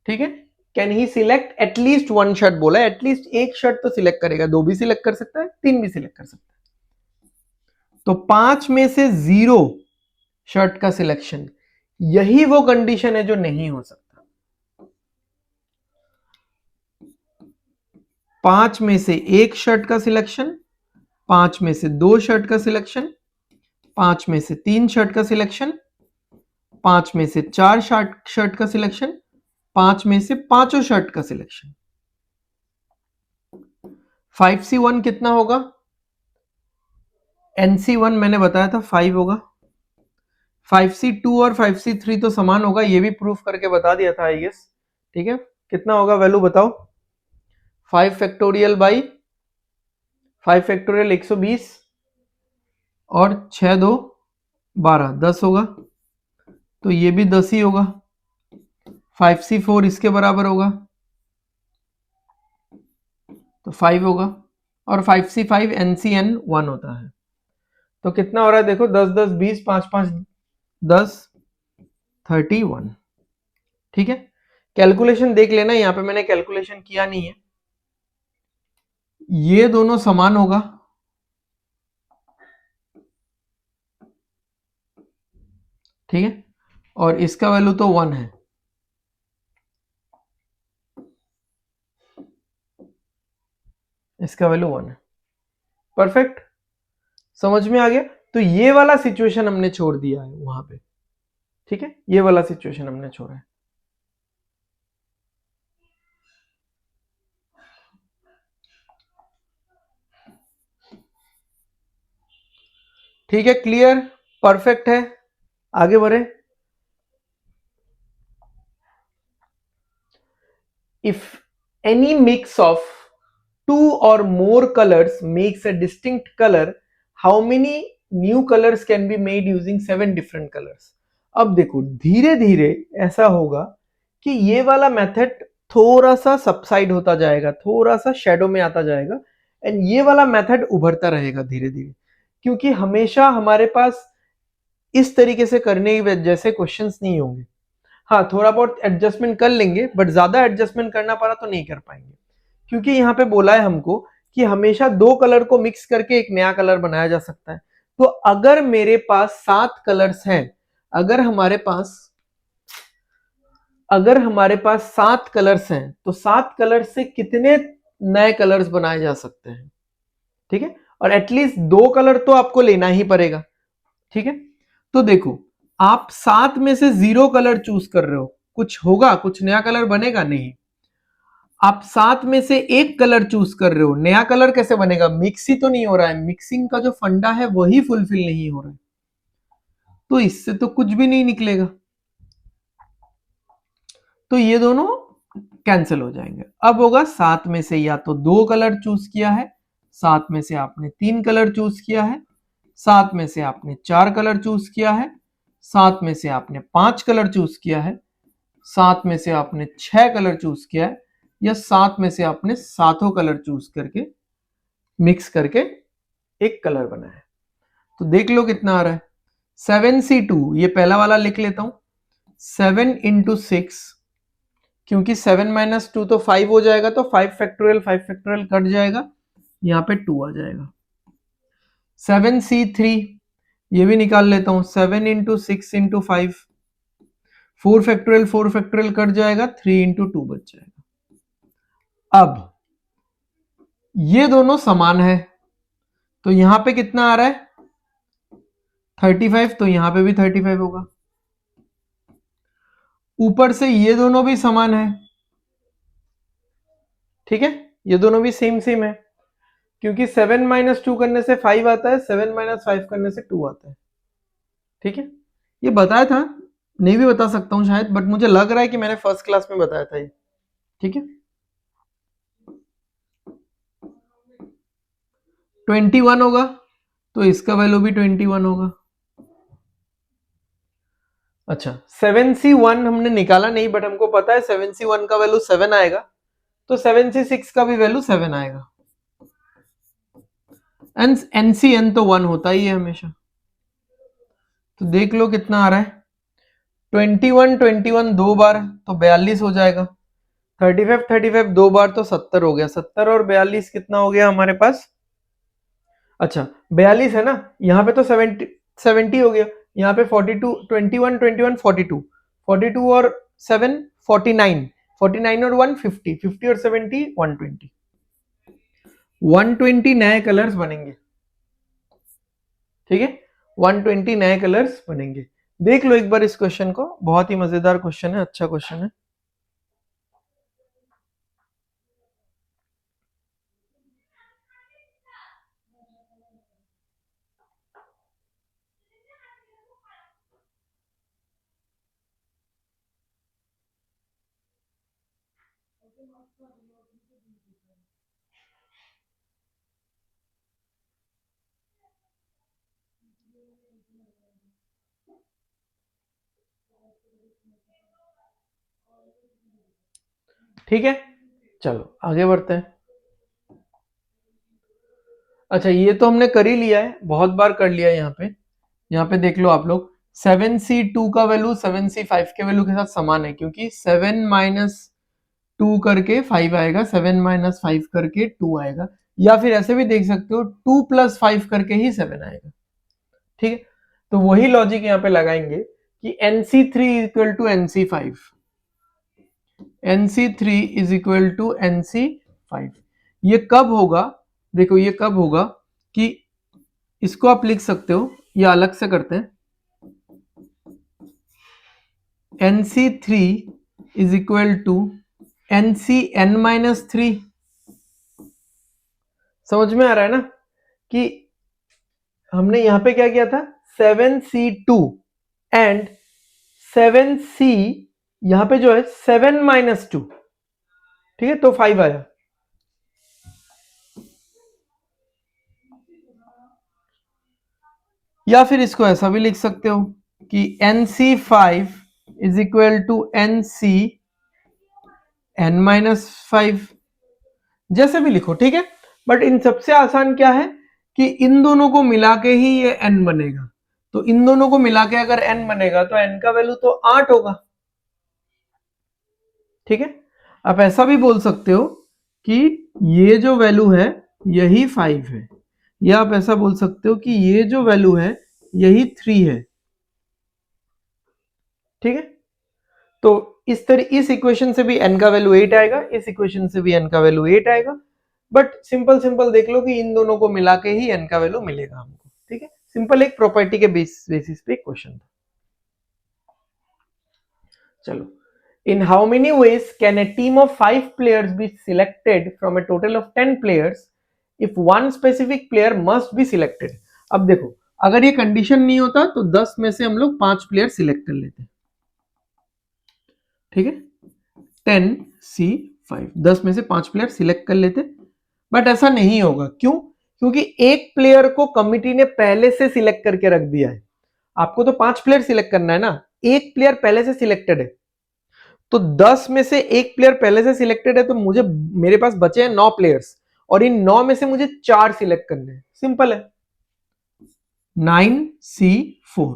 S1: ठीक है। Can he select at least 1 shirt बोला है, एटलीस्ट एक शर्ट तो सिलेक्ट करेगा, 2 भी सिलेक्ट कर सकता है, 3 भी सिलेक्ट कर सकता है। तो 5 में से 0 शर्ट का सिलेक्शन, यही वो कंडीशन है जो नहीं हो सकता। 5 में से 1 शर्ट का सिलेक्शन, 5 में से 2 शर्ट का सिलेक्शन, 5 में से 3 शर्ट का सिलेक्शन, 5 में से 4 शर्ट का सिलेक्शन, 5 में से पांचों शर्ट का सिलेक्शन। 5C1 कितना होगा? NC1 मैंने बताया था 5 होगा। 5C2 और 5C3 तो समान होगा, ये भी प्रूफ करके बता दिया था आई गेस। ठीक है, कितना होगा वैल्यू बताओ? 5 फैक्टोरियल बाई 5 फैक्टोरियल 120 और 6 2 12, 10 होगा, तो ये भी 10 ही होगा। 5C4 इसके बराबर होगा तो 5 होगा, और 5C5 NCN 1 होता है। तो कितना हो रहा है देखो, 10 10 20 5 5 10 31। ठीक है, कैलकुलेशन देख लेना, यहां पे मैंने कैलकुलेशन किया नहीं है। ये दोनों समान होगा, ठीक है, और इसका वैल्यू तो 1 है। इसका वैल्यू 1 है। परफेक्ट, समझ में आ गया? तो ये वाला सिचुएशन हमने छोड़ दिया है वहां पे। ठीक है, ये वाला सिचुएशन हमने छोड़ा है। ठीक है, क्लियर, परफेक्ट है, आगे बढ़े। If any mix of two or more colors makes a distinct color, how many new colors can be made using 7 different colors? अब देखो धीरे धीरे ऐसा होगा कि ये वाला मेथड थोड़ा सा सबसाइड होता जाएगा, थोड़ा सा शेडो में आता जाएगा, एंड ये वाला मेथड उभरता रहेगा धीरे धीरे, क्योंकि हमेशा हमारे पास इस तरीके से करने जैसे क्वेश्चंस नहीं होंगे। हाँ, थोड़ा बहुत एडजस्टमेंट कर लेंगे, बट ज्यादा एडजस्टमेंट करना पड़ा तो नहीं कर पाएंगे, क्योंकि यहाँ पे बोला है हमको कि हमेशा 2 कलर को मिक्स करके एक नया कलर बनाया जा सकता है। तो अगर मेरे पास 7 कलर्स हैं, अगर हमारे पास 7 कलर्स हैं, तो 7 कलर से कितने नए कलर्स बनाए जा सकते हैं? ठीक है, और एटलीस्ट 2 कलर तो आपको लेना ही पड़ेगा। ठीक है, तो देखो आप 7 में से 0 कलर चूज कर रहे हो, कुछ होगा, कुछ नया कलर बनेगा नहीं। आप 7 में से एक कलर चूज कर रहे हो, नया कलर कैसे बनेगा? मिक्स ही तो नहीं हो रहा है, मिक्सिंग का जो फंडा है वही फुलफिल नहीं हो रहा है, तो इससे तो कुछ भी नहीं निकलेगा, तो ये दोनों कैंसिल हो जाएंगे। अब होगा 7 में से या तो 2 कलर चूज किया है, 7 में से आपने 3 कलर चूज किया है, 7 में से आपने 4 कलर चूज किया है, 7 में से आपने 5 कलर चूज किया है, 7 में से आपने 6 कलर चूज किया है, या 7 में से आपने सातों कलर चूज करके मिक्स करके एक कलर बनाया है। तो देख लो कितना आ रहा है। 7C2, ये पहला वाला लिख लेता हूं, 7 इंटू 6, क्योंकि 7 माइनस 2 तो 5 हो जाएगा, तो 5 फैक्टोरियल कट जाएगा, यहां पे 2 आ जाएगा। 7C3, ये भी निकाल लेता हूं, 7 इंटू 6 इंटू 5, 4 फैक्टोरियल कट जाएगा, 3 इंटू 2 बच जाएगा। अब ये दोनों समान है, तो यहां पे कितना आ रहा है? 35, तो यहां पे भी 35 होगा। ऊपर से ये दोनों भी समान है, ठीक है, ये दोनों भी सेम सेम है, क्योंकि 7 माइनस 2 करने से 5 आता है, 7 माइनस 5 करने से 2 आता है। ठीक है, ये बताया था, नहीं भी बता सकता हूं शायद, बट मुझे लग रहा है कि मैंने फर्स्ट क्लास में बताया था ये। ठीक है, 21 होगा, तो इसका वैल्यू भी 21 होगा। अच्छा, 7C1 हमने निकाला नहीं, बट हमको पता है 7C1 का वैल्यू 7 आएगा, तो 7C6 का भी वैल्यू 7 आएगा। NCN तो 1 होता ही है हमेशा। तो देख लो कितना आ रहा है, 21 दो बार तो 42 हो जाएगा, 35 दो बार तो 70 हो गया, 70 और 42 कितना हो गया हमारे पास? अच्छा 42 है ना, यहाँ पे तो 70 हो गया, यहाँ पे 42, 21 42, 42 और 7 49, 49 और 1 50, 50 और 70 120, 120 नए कलर्स बनेंगे। ठीक है, 120 नए कलर्स बनेंगे। देख लो एक बार इस क्वेश्चन को, बहुत ही मजेदार क्वेश्चन है, अच्छा क्वेश्चन है। ठीक है, चलो आगे बढ़ते हैं। अच्छा, ये तो हमने कर ही लिया है, बहुत बार कर लिया है। यहाँ पे देख लो आप लोग, 7C2 का वैल्यू 7C5 के वैल्यू के साथ समान है, क्योंकि 7 माइनस 2 करके 5 आएगा, 7 माइनस 5 करके 2 आएगा, या फिर ऐसे भी देख सकते हो 2 प्लस 5 करके ही 7 आएगा। ठीक है, तो वही लॉजिक यहाँ पे लगाएंगे कि NC3 equal to NC5, NC3 is equal to NC5। ये कब होगा, देखो ये कब होगा कि इसको आप लिख सकते हो, या अलग से करते हैं, NC3 is equal to NCN minus 3। समझ में आ रहा है ना कि हमने यहां पे क्या किया था, 7C2 एंड 7C, यहां पे जो है 7 माइनस 2, ठीक है, तो 5 आया। या फिर इसको ऐसा भी लिख सकते हो कि NC5 is equal to NCN minus 5, जैसे भी लिखो, ठीक है। बट इन सबसे आसान क्या है कि इन दोनों को मिला के ही ये n बनेगा, तो इन दोनों को मिला के अगर n बनेगा तो n का वैल्यू तो 8 होगा। ठीक है, आप ऐसा भी बोल सकते हो कि ये जो वैल्यू है यही 5 है, या आप ऐसा बोल सकते हो कि ये जो वैल्यू है यही 3 है। ठीक है, तो इस इक्वेशन से भी n का वैल्यू 8 आएगा, इस इक्वेशन से भी n का वैल्यू 8 आएगा। बट सिंपल देख लो कि इन दोनों को मिला के ही n का वैल्यू मिलेगा हमको। ठीक है, सिंपल एक प्रॉपर्टी के बेसिस पे क्वेश्चन था। चलो, in how many ways can a team of 5 players be selected from a total of 10 players if one specific player must be selected? अब देखो, अगर ये कंडीशन नहीं होता तो 10 में से हम लोग 5 प्लेयर सिलेक्ट कर लेते। ठीक है, 10C5, 10 में से 5 प्लेयर सिलेक्ट कर लेते, बट ऐसा नहीं होगा। क्यों? क्योंकि एक प्लेयर को कमिटी ने पहले से सिलेक्ट करके रख दिया है। आपको तो 5 प्लेयर सिलेक्ट करना है ना, एक प्लेयर पहले से सिलेक्टेड है, तो 10 में से एक प्लेयर पहले से सिलेक्टेड है, तो मुझे, मेरे पास बचे हैं 9 प्लेयर्स, और इन 9 में से मुझे 4 सिलेक्ट करने हैं। सिंपल है, 9C4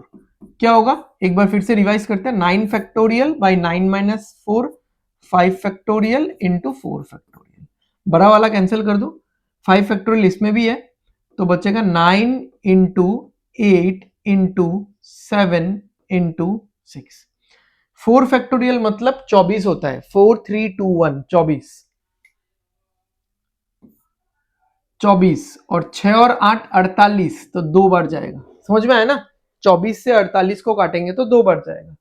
S1: क्या होगा, एक बार फिर से रिवाइज करते हैं, 9 factorial by 9 minus 4, 5 factorial into 4 factorial, बड़ा वाला कैंसिल कर दो, 5 फैक्टोरियल इसमें भी है, तो बचेगा 9 इंटू 8 इंटू 7 इंटू 6, 4 फैक्टोरियल मतलब 24 होता है, 4 3 2 1, 24 और 6 और 8 48, तो 2 बार जाएगा। समझ में आया ना, 24 से 48 को काटेंगे तो 2 बार जाएगा।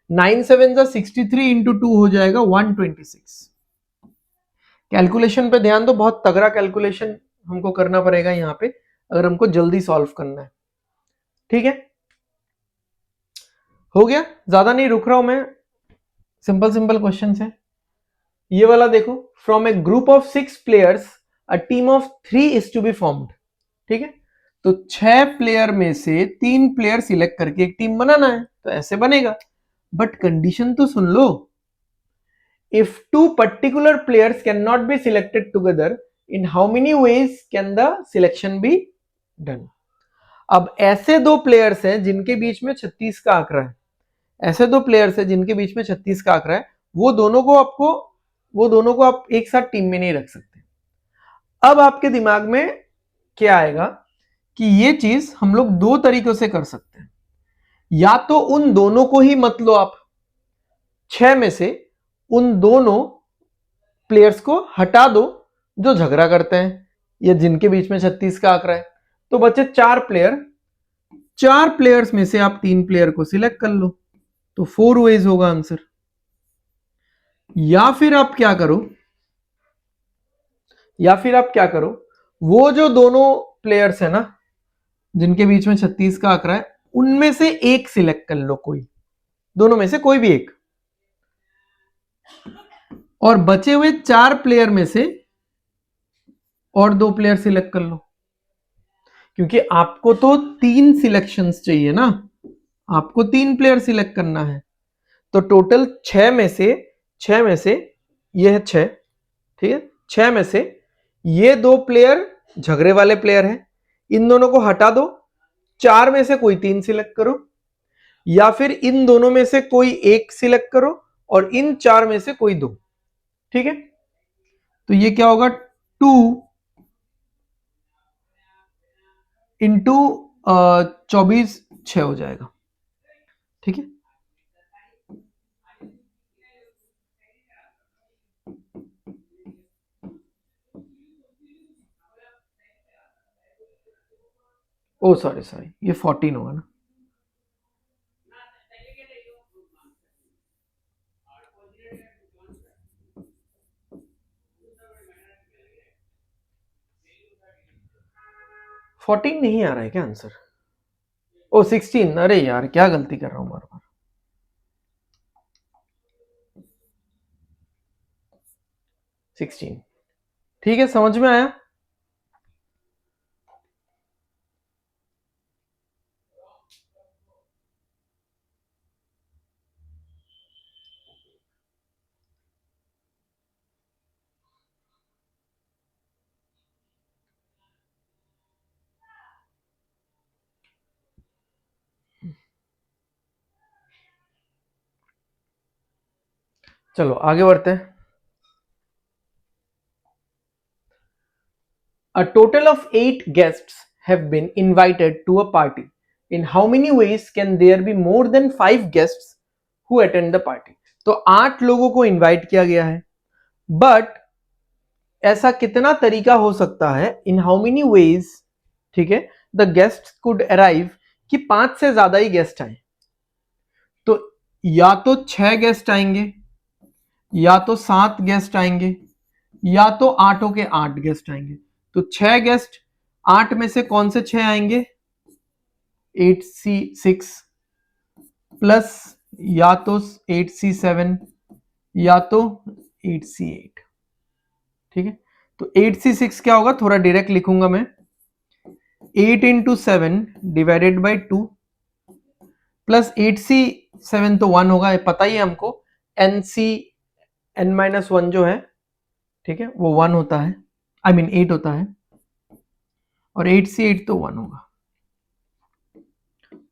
S1: 9 7 जा 63 इंटू 2 हो जाएगा 126। कैलकुलेशन पे ध्यान दो, बहुत तगड़ा कैलकुलेशन हमको करना पड़ेगा यहाँ पे अगर हमको जल्दी सॉल्व करना है। ठीक है, हो गया, ज्यादा नहीं रुक रहा हूं मैं, सिंपल क्वेश्चन है। ये वाला देखो, from a group of 6 players a team of 3 is to be formed. ठीक है, तो 6 प्लेयर में से 3 प्लेयर सिलेक्ट करके एक टीम बनाना है, तो ऐसे बनेगा। बट कंडीशन तो सुन लो, if 2 particular players can not be selected together, in how many ways can the selection be done. अब ऐसे दो प्लेयर्स हैं जिनके बीच में 36 का आंकड़ा है, ऐसे दो प्लेयर्स हैं जिनके बीच में 36 का आंकड़ा है, वो दोनों को आप एक साथ टीम में नहीं रख सकते। अब आपके दिमाग में क्या आएगा कि ये चीज हम लोग 2 तरीकों से कर सकते हैं, या तो उन दोनों को ही मत लो आप, 6 में से उन दोनों प्लेयर्स को हटा दो जो झगड़ा करते हैं या जिनके बीच में 36 का आंकड़ा है, तो बचे 4 प्लेयर, 4 प्लेयर्स में से आप 3 प्लेयर को सिलेक्ट कर लो, तो 4 वेज होगा आंसर। या फिर आप क्या करो, वो जो दोनों प्लेयर्स है ना जिनके बीच में 36 का आंकड़ा है, उनमें से एक सिलेक्ट कर लो, कोई दोनों में से कोई भी एक, और बचे हुए 4 प्लेयर में से और 2 प्लेयर सिलेक्ट कर लो, क्योंकि आपको तो 3 सिलेक्शंस चाहिए ना, आपको 3 प्लेयर सिलेक्ट करना है। तो टोटल 6 में से ये है 6, ठीक है, 6 में से ये 2 प्लेयर झगड़े वाले प्लेयर हैं, इन दोनों को हटा दो, 4 में से कोई 3 सिलेक्ट करो, या फिर इन दोनों में से कोई एक सिलेक्ट करो और इन 4 में से कोई 2, ठीक है। तो ये क्या होगा, 2 इंटू 24 6 हो जाएगा, ठीक है। ओ सॉरी ये 14 होगा ना। फोर्टीन नहीं आ रहा है क्या आंसर? ओ 16, अरे यार क्या गलती कर रहा हूं बार बार। 16, ठीक है, समझ में आया। चलो आगे बढ़ते हैं। A total of 8 guests have been invited to a party. In how many ways can there be more than 5 guests who attend the party? तो 8 लोगों को इनवाइट किया गया है, बट ऐसा कितना तरीका हो सकता है, इन हाउ मेनी वेज, ठीक है, द गेस्ट कुड अराइव, कि 5 से ज्यादा ही गेस्ट आए। तो या तो 6 गेस्ट आएंगे, या तो 7 गेस्ट आएंगे, या तो 8 के 8 गेस्ट आएंगे। तो 6 गेस्ट, 8 में से कौन से 6 आएंगे, 8C6 प्लस या तो 8C7 या तो 8C8, ठीक है। तो 8C6 क्या होगा, थोड़ा डायरेक्ट लिखूंगा मैं, 8 into 7 divided by 2 plus 8C7 तो 1 होगा, पता ही है हमको, n-1 जो है, ठीक है, वो 1 होता है, आई मीन 8 होता है, और 8C8 तो 1 होगा,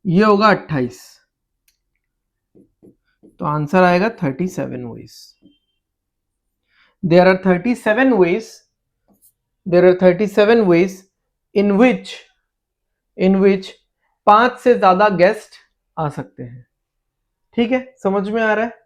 S1: ये होगा 28। तो आंसर आएगा 37 veg. There are 37 ways in which 5 से ज्यादा गेस्ट आ सकते हैं, ठीक है, समझ में आ रहा है।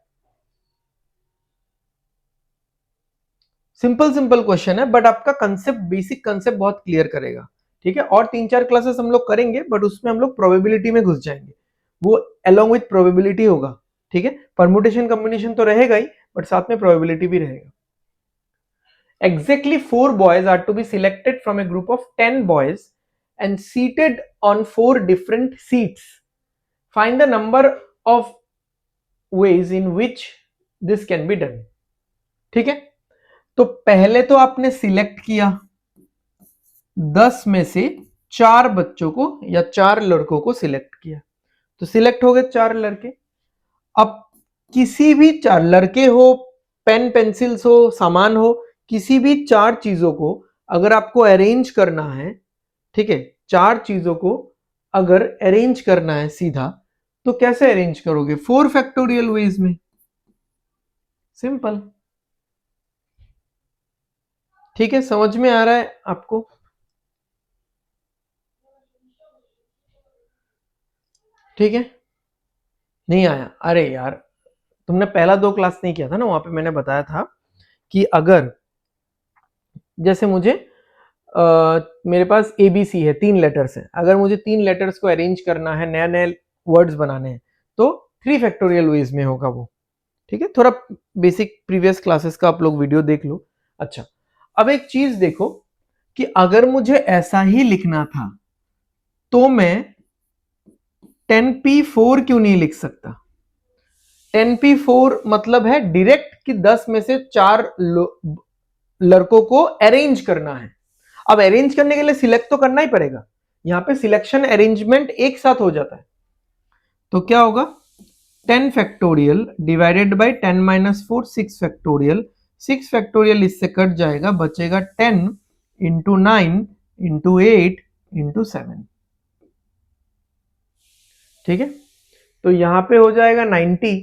S1: सिंपल क्वेश्चन है, बट आपका कंसेप्ट, बेसिक कंसेप्ट बहुत क्लियर करेगा, ठीक है। और 3-4 क्लासेस हम लोग करेंगे, बट उसमें हम लोग प्रोबेबिलिटी में घुस जाएंगे, वो अलोंग विथ प्रोबेबिलिटी होगा, ठीक है। परमुटेशन कॉम्बिनेशन तो रहेगा ही, बट साथ में प्रोबेबिलिटी भी रहेगा। Exactly 4 boys are to be selected from a group of 10 boys and seated on 4 different seats. Find the number of ways in which this can be done. ठीक है, तो पहले तो आपने सिलेक्ट किया 10 में से 4 बच्चों को या 4 लड़कों को सिलेक्ट किया, तो सिलेक्ट हो गए 4 लड़के। अब किसी भी 4 लड़के हो, पेन पेंसिल्स हो, सामान हो, किसी भी 4 चीजों को अगर आपको अरेंज करना है, ठीक है, 4 चीजों को अगर अरेंज करना है सीधा, तो कैसे अरेंज करोगे, 4 फैक्टोरियल वेज में, सिंपल, ठीक है, समझ में आ रहा है आपको। ठीक है, नहीं आया, अरे यार तुमने पहला 2 क्लास नहीं किया था ना, वहां पे मैंने बताया था कि अगर जैसे मुझे मेरे पास ABC है, 3 लेटर्स हैं। अगर मुझे 3 लेटर्स को अरेंज करना है, नए नए वर्ड्स बनाने हैं, तो 3 फैक्टोरियल वेज में होगा वो। ठीक है, थोड़ा बेसिक प्रीवियस क्लासेस का आप लोग वीडियो देख लो। अच्छा, अब एक चीज देखो कि अगर मुझे ऐसा ही लिखना था तो मैं 10p4 क्यों नहीं लिख सकता? 10p4 मतलब है डायरेक्ट कि 10 में से 4 लड़कों को अरेंज करना है। अब अरेंज करने के लिए सिलेक्ट तो करना ही पड़ेगा। यहां पे सिलेक्शन अरेंजमेंट एक साथ हो जाता है, तो क्या होगा? 10 factorial divided by 10 minus 4, 6 factorial. 6 factorial इससे कट जाएगा, बचेगा 10 इंटू 9 इंटू 8 इंटू 7। ठीक है, तो यहां पे हो जाएगा 90,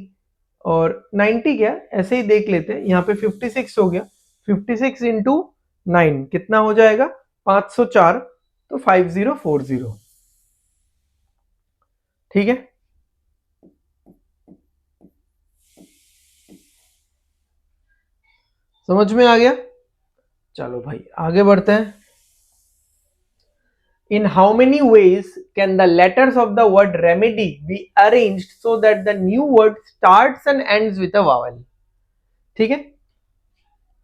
S1: और 90 क्या ऐसे ही देख लेते हैं, यहां पे 56 हो गया। 56 इंटू 9 कितना हो जाएगा? 504, तो 5040। ठीक है, समझ में आ गया? चलो भाई आगे बढ़ते हैं। In how many ways can the letters of the word remedy be arranged so that the new word starts and ends with a vowel? ठीक है,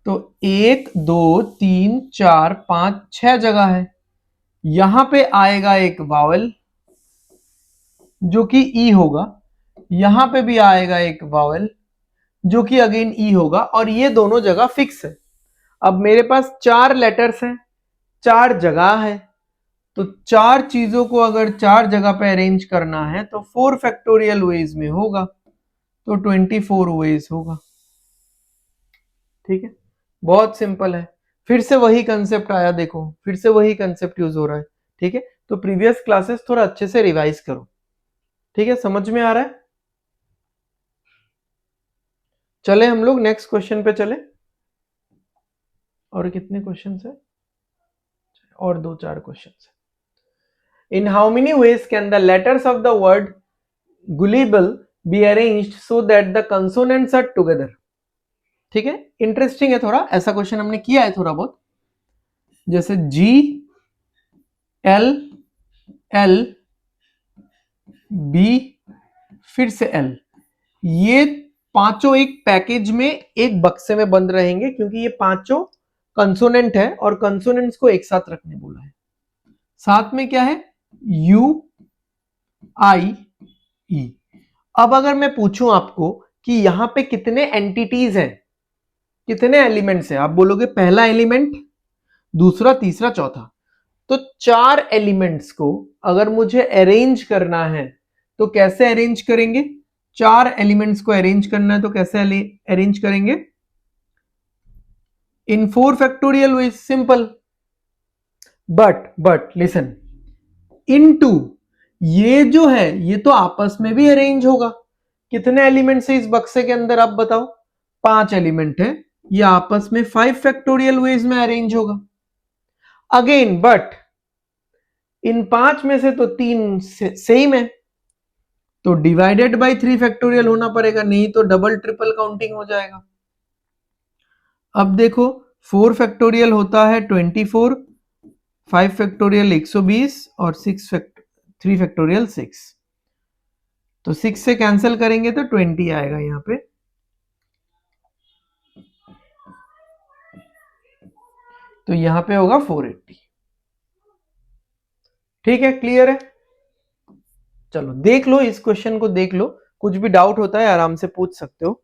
S1: तो 1 2 3 4 5 6 जगह है। यहां पे आएगा एक वावल जो कि ई होगा, यहां पे भी आएगा एक वावल जो कि अगेन ई होगा, और ये दोनों जगह फिक्स है। अब मेरे पास 4 लेटर्स हैं, 4 जगह है, तो 4 चीजों को अगर 4 जगह पे अरेंज करना है तो 4 फैक्टोरियल वेज में होगा, तो 24 वेज होगा। ठीक है, बहुत सिंपल है। फिर से वही कंसेप्ट आया, देखो फिर से वही कंसेप्ट यूज हो रहा है। ठीक है, तो प्रीवियस क्लासेस थोड़ा अच्छे से रिवाइज करो। ठीक है, समझ में आ रहा है? चले हम लोग नेक्स्ट क्वेश्चन पे चले। और कितने क्वेश्चन है? और 2-4 क्वेश्चन है। इन how many ways can the letters of the word gullible be arranged so that the consonants are together? ठीक है, इंटरेस्टिंग है थोड़ा, ऐसा क्वेश्चन हमने किया है थोड़ा बहुत, जैसे G L L B फिर से L, ये पांचों एक पैकेज में एक बक्से में बंद रहेंगे, क्योंकि ये पांचों कंसोनेंट है और कंसोनेंट्स को एक साथ रखने बोला है। साथ में क्या है? U I E। अब अगर मैं पूछूं आपको कि यहां पे कितने एंटिटीज हैं, कितने एलिमेंट्स हैं, आप बोलोगे पहला एलिमेंट, दूसरा, तीसरा, चौथा। तो 4 एलिमेंट्स को अगर मुझे अरेंज करना है तो कैसे अरेंज करेंगे? 4 एलिमेंट्स को अरेंज करना है तो कैसे अरेंज करेंगे? इन 4 factorial veg, simple. But listen, into, ये जो है ये तो आपस में भी अरेंज होगा। कितने एलिमेंट्स है इस बक्से के अंदर, आप बताओ? 5 एलिमेंट है, ये आपस में 5 फैक्टोरियल वेज में अरेंज होगा। अगेन बट इन 5 में से तो 3 सेम है, तो डिवाइडेड बाय 3 फैक्टोरियल होना पड़ेगा, नहीं तो डबल ट्रिपल काउंटिंग हो जाएगा। अब देखो 4 फैक्टोरियल होता है 24, 5 फैक्टोरियल 120, और 3 फैक्टोरियल 6, तो 6 से कैंसिल करेंगे तो 20 आएगा यहां पे। तो यहां पे होगा 480। ठीक है, क्लियर है? चलो देख लो, इस क्वेश्चन को देख लो, कुछ भी डाउट होता है आराम से पूछ सकते हो।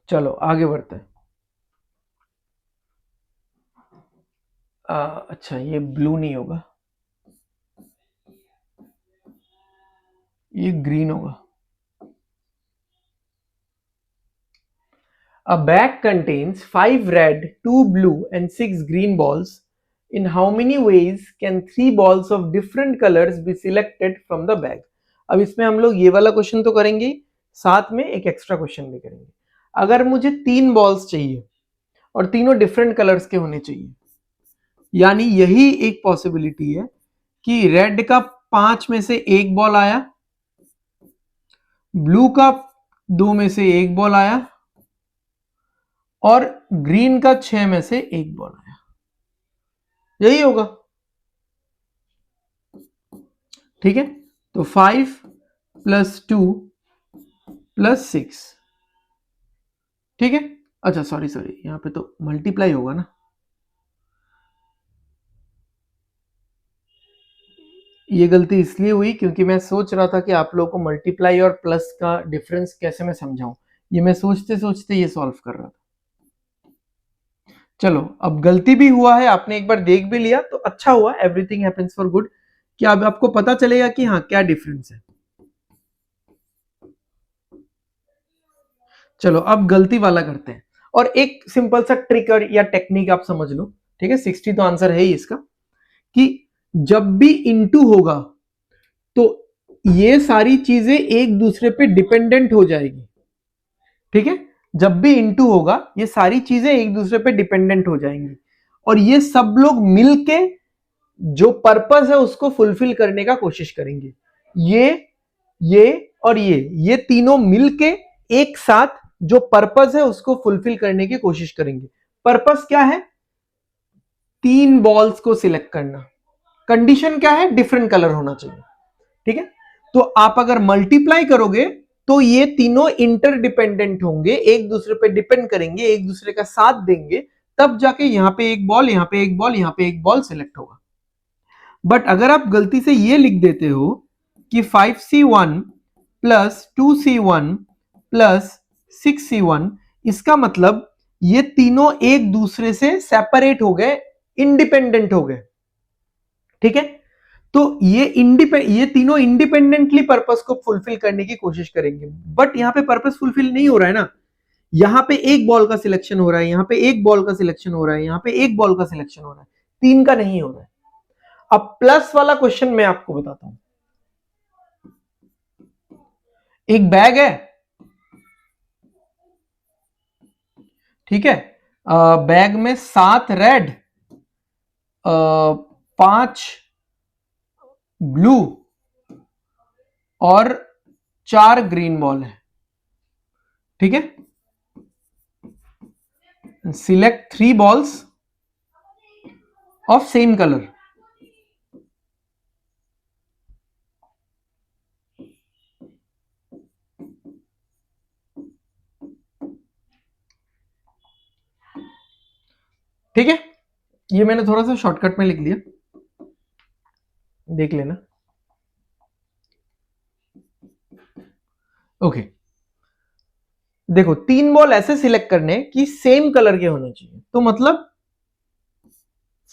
S1: चलो आगे बढ़ते हैं। अच्छा, ये ब्लू नहीं होगा, ये ग्रीन होगा। A bag contains 5 red, 2 blue and 6 green balls. In how many ways can 3 balls of different colors be selected from the bag? अब इसमें हम लोग ये वाला क्वेश्चन तो करेंगे, साथ में एक एक्स्ट्रा क्वेश्चन भी करेंगे। अगर मुझे 3 बॉल्स चाहिए और तीनों डिफरेंट कलर्स के होने चाहिए, यानी यही एक पॉसिबिलिटी है कि रेड का 5 में से एक बॉल आया, ब्लू का 2 में से एक बॉल आया और ग्रीन का 6 में से एक बॉल आया, यही होगा। ठीक है, तो 5 + 2 + 6, ठीक है। अच्छा सॉरी यहां पे तो मल्टीप्लाई होगा ना, ये गलती इसलिए हुई क्योंकि मैं सोच रहा था कि आप लोगों को मल्टीप्लाई और प्लस का डिफरेंस कैसे मैं समझाऊं, ये मैं सोचते सोचते ये सॉल्व कर रहा था। चलो अब गलती भी हुआ है, आपने एक बार देख भी लिया तो अच्छा हुआ, एवरीथिंग हैपेंस फॉर गुड, कि अब आपको पता चलेगा कि हाँ क्या डिफरेंस है। चलो अब गलती वाला करते हैं, और एक सिंपल सा ट्रिक या टेक्निक आप समझ लो, ठीक है। 60 तो आंसर है ही इसका, कि जब भी इनटू होगा तो ये सारी चीजें एक दूसरे पे डिपेंडेंट हो जाएगी, ठीक है। जब भी इनटू होगा ये सारी चीजें एक दूसरे पे डिपेंडेंट हो जाएंगी और ये सब लोग मिलके जो पर्पस है उसको फुलफिल करने का कोशिश करेंगे। ये और ये तीनों मिलके एक साथ जो पर्पस है उसको फुलफिल करने की कोशिश करेंगे। पर्पस क्या है? 3 बॉल्स को सिलेक्ट करना। कंडीशन क्या है? डिफरेंट कलर होना चाहिए, ठीक है। तो आप अगर मल्टीप्लाई करोगे तो ये तीनों इंटरडिपेंडेंट होंगे, एक दूसरे पे डिपेंड करेंगे, एक दूसरे का साथ देंगे, तब जाके यहां पे एक बॉल, यहां पे एक बॉल, यहां पे एक बॉल सिलेक्ट होगा। बट अगर आप गलती से ये लिख देते हो कि 5C1 + 2C1 + 6C1, इसका मतलब ये तीनों एक दूसरे से सेपरेट हो गए, इंडिपेंडेंट हो गए, ठीक है। तो ये तीनों इंडिपेंडेंटली पर्पस को फुलफिल करने की कोशिश करेंगे, बट यहां पे पर्पस फुलफिल नहीं हो रहा है ना। यहां पे एक बॉल का सिलेक्शन हो रहा है, यहां पे एक बॉल का सिलेक्शन हो रहा है, यहां पे एक बॉल का सिलेक्शन हो रहा है, 3 का नहीं हो रहा है। अब प्लस वाला क्वेश्चन मैं आपको बताता हूं। एक बैग है, ठीक है। बैग में 7 रेड, 5 ब्लू और 4 ग्रीन बॉल है, ठीक है। Select 3 balls of same color। ठीक है, ये मैंने थोड़ा सा शॉर्टकट में लिख दिया, देख लेना। ओके, देखो 3 बॉल ऐसे सिलेक्ट करने कि सेम कलर के होने चाहिए, तो मतलब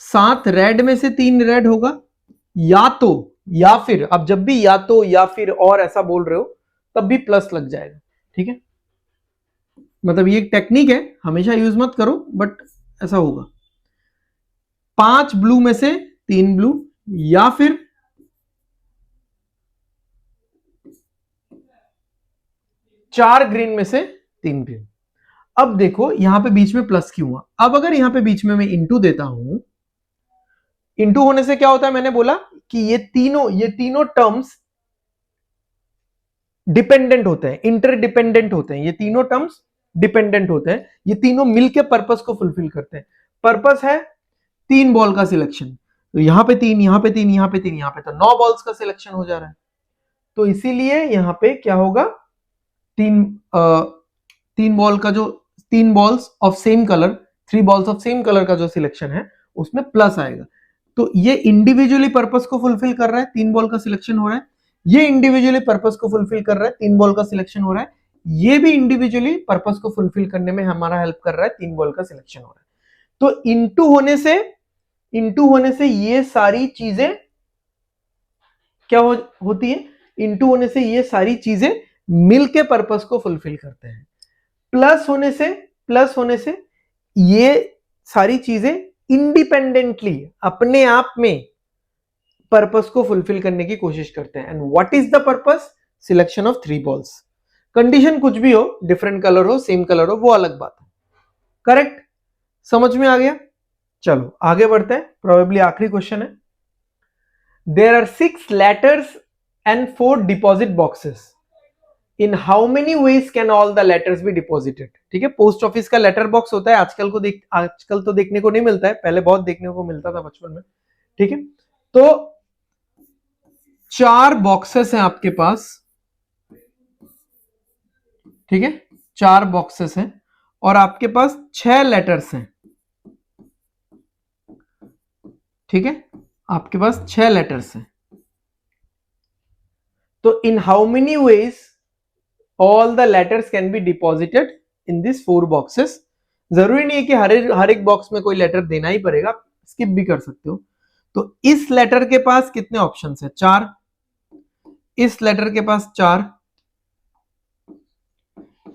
S1: 7 रेड में से 3 रेड होगा, या तो या फिर, अब जब भी या तो या फिर और ऐसा बोल रहे हो तब भी प्लस लग जाएगा, ठीक है। मतलब ये एक टेक्निक है, हमेशा यूज मत करो बट ऐसा होगा। 5 ब्लू में से 3 ब्लू, या फिर 4 ग्रीन में से 3 ग्रीन। अब देखो यहां पे बीच में प्लस क्यों हुआ? अब अगर यहां पे बीच में मैं इंटू देता हूं, इंटू होने से क्या होता है, मैंने बोला कि ये तीनों टर्म्स डिपेंडेंट होते हैं, इंटरडिपेंडेंट होते हैं, ये तीनों टर्म्स डिपेंडेंट होते हैं, ये तीनों मिलकर पर्पस को फुलफिल करते हैं। पर्पस है 3 बॉल का सिलेक्शन, तो यहां पे 3, यहां पे 3, यहां पे 3, यहां पे तो 9 बॉल्स का सिलेक्शन हो जा रहा है। तो इसीलिए यहां पे क्या होगा, 3 बॉल का जो 3 balls of same colour, 3 balls of same colour का जो सिलेक्शन है उसमें प्लस आएगा। तो ये इंडिविजुअली पर्पस को फुलफिल कर रहा है, 3 बॉल का सिलेक्शन हो रहा है। ये इंडिविजुअली पर्पस को फुलफिल कर रहा है, 3 बॉल का सिलेक्शन हो रहा है। ये भी इंडिविजुअली पर्पस को फुलफिल करने में हमारा हेल्प कर रहा है, 3 बॉल का सिलेक्शन हो रहा है। तो इंटू होने से ये सारी चीजें क्या होती है, इंटू होने से ये सारी चीजें मिलके पर्पस को फुलफिल करते हैं। प्लस होने से प्लस होने से ये सारी चीजें इंडिपेंडेंटली अपने आप में पर्पस को फुलफिल करने की कोशिश करते हैं। And what is the purpose? Selection of 3 balls. Condition कुछ भी हो, डिफरेंट कलर हो, सेम कलर हो, वो अलग बात है। करेक्ट? समझ में आ गया? चलो आगे बढ़ते हैं, प्रोबेबली आखिरी क्वेश्चन है। There are 6 letters and 4 deposit boxes. In how many ways can all the letters be deposited? ठीक है, पोस्ट ऑफिस का लेटर बॉक्स होता है, आजकल तो देखने को नहीं मिलता है, पहले बहुत देखने को मिलता था बचपन में। ठीक है, तो 4 बॉक्सेस हैं आपके पास। ठीक है, 4 बॉक्सेस हैं और आपके पास 6 लेटर्स हैं। ठीक है, आपके पास 6 लेटर्स हैं। तो इन how many veg all the letters can be deposited in this 4 boxes? जरूरी नहीं है कि हर एक बॉक्स में कोई लेटर देना ही पड़ेगा, स्किप भी कर सकते हो। तो इस लेटर के पास कितने ऑप्शंस हैं? 4। इस लेटर के पास 4।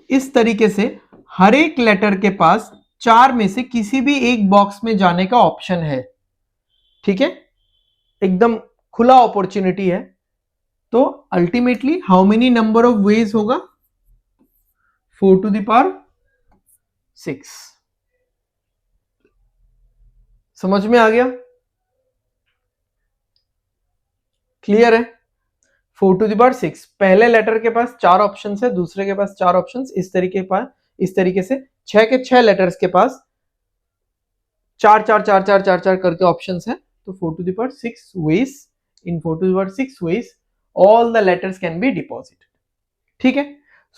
S1: इस तरीके से हर एक लेटर के पास 4 में से किसी भी एक बॉक्स में जाने का ऑप्शन है। ठीक है, एकदम खुला अपॉर्चुनिटी है। तो ultimately how many number of ways होगा? 4 to the power 6। समझ में आ गया? क्लियर है? 4 to the power 6। पहले लेटर के पास 4 ऑप्शन है, दूसरे के पास 4 ऑप्शन, इस तरीके से 6 के 6 लेटर्स के पास 4 4 4 4 4 4 करके ऑप्शन है। तो 4 to the power 6 ways, in 4 to the power 6 ways all the letters can be deposited। ठीक है,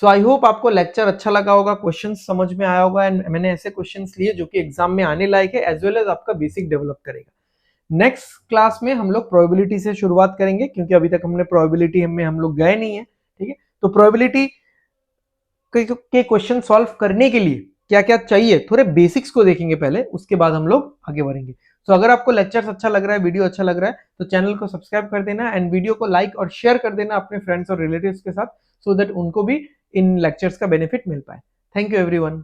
S1: सो आई होप आपको लेक्चर अच्छा लगा होगा, क्वेश्चन समझ में आया होगा। एंड मैंने ऐसे क्वेश्चंस लिए जो कि एग्जाम में आने लायक है, एज वेल एज आपका बेसिक डेवलप करेगा। नेक्स्ट क्लास में हम लोग प्रोबेबिलिटी से शुरुआत करेंगे, क्योंकि अभी तक हमने प्रोबेबिलिटी में हम लोग गए नहीं है। ठीक है, तो प्रोबेबिलिटी के क्वेश्चन सॉल्व करने के लिए क्या क्या चाहिए, थोड़े बेसिक्स को देखेंगे पहले, उसके बाद हम लोग आगे बढ़ेंगे। तो अगर आपको लेक्चर अच्छा लग रहा है, वीडियो अच्छा लग रहा है, तो चैनल को सब्सक्राइब कर देना एंड वीडियो को लाइक और शेयर कर देना अपने फ्रेंड्स और रिलेटिव्स के साथ, सो दैट उनको भी इन लेक्चर्स का बेनिफिट मिल पाए। Thank you everyone.